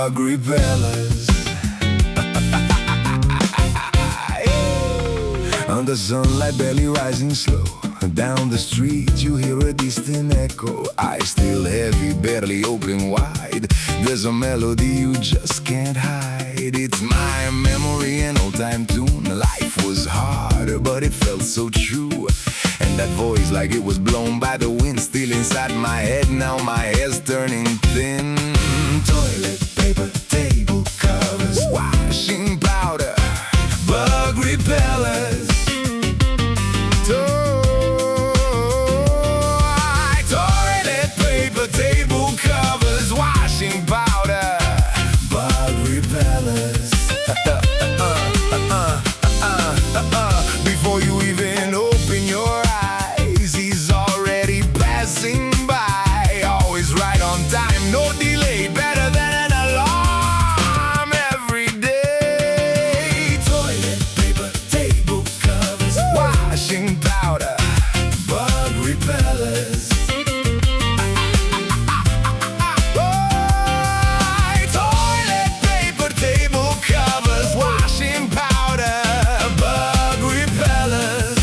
bug repellers. Under sunlight barely rising slow, down the street you hear a distant echo. Eyes still heavy, barely open wide. There's a melody you just can't hide. It's my memory, an old-time tune. Life was hard, but it felt so true. And that voice, like it was blown by the wind, still inside my head. Now my hair's turning thin. Toilet paper, table covers, washing powder, bug repellers. Toilet paper, table covers, washing powder, bug repellers. Before you even open your eyes, he's already passing by. Always right on time, no delay, better than an alarm every day. Toilet paper, table covers, washing powder, bug repellers. Toilet paper, table covers, washing powder, bug repellers.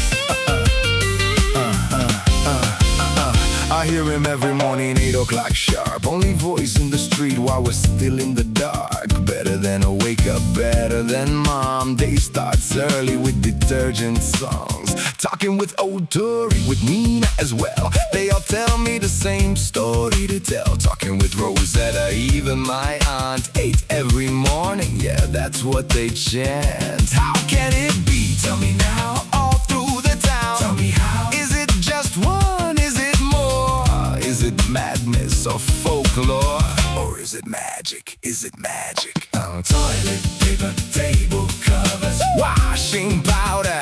I hear him every morning, 8 o'clock sharp. Only voice in the street while we're still in the dark. Better than a wake-up, better than mom. Day starts early with detergent songs. Talking with old Tori, with Nina as well. They all tell me the same story to tell. Talking with Rosetta, even my aunt. 8 every morning, yeah, that's what they chant. How can it be? Tell me now, all through the town. Tell me how. Is it just one? Is it more? Is it madness or folklore? Or is it magic? Is it magic? Toilet paper, table covers, washing powder,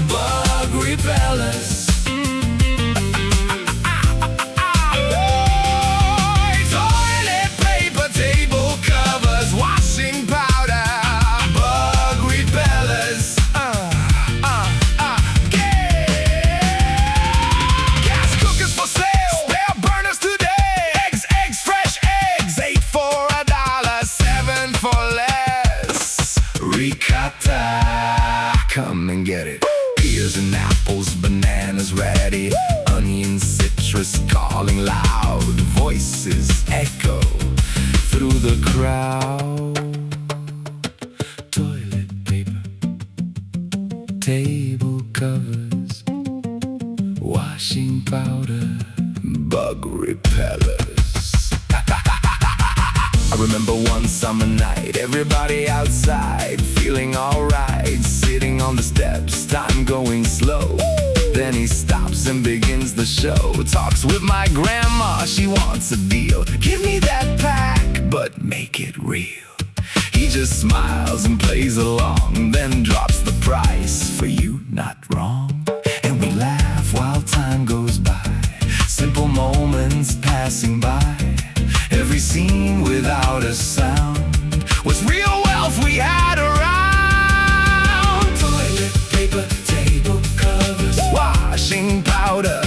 bug repellers. Toilet paper, table covers, washing powder, bug repellers. Gas cookers for sale, spare burners today. Eggs, fresh eggs, 8 for $1, 7 for less. Ricotta, come and get it. Pears and apples, bananas ready. Onions, citrus calling loud. Voices echo through the crowd. Toilet paper, table covers, washing powder, bug repellers. I remember one summer night, everybody outside, feeling alright, sitting on the steps, time going slow. Then he stops and begins the show. Talks with my grandma, she wants a deal. Give me that pack, but make it real. He just smiles and plays along, then drops the price for you, not wrong. And we laugh while time goes by, simple moments passing by. Every scene without a sound was real wealth we had around. Toilet paper, table covers, washing powder,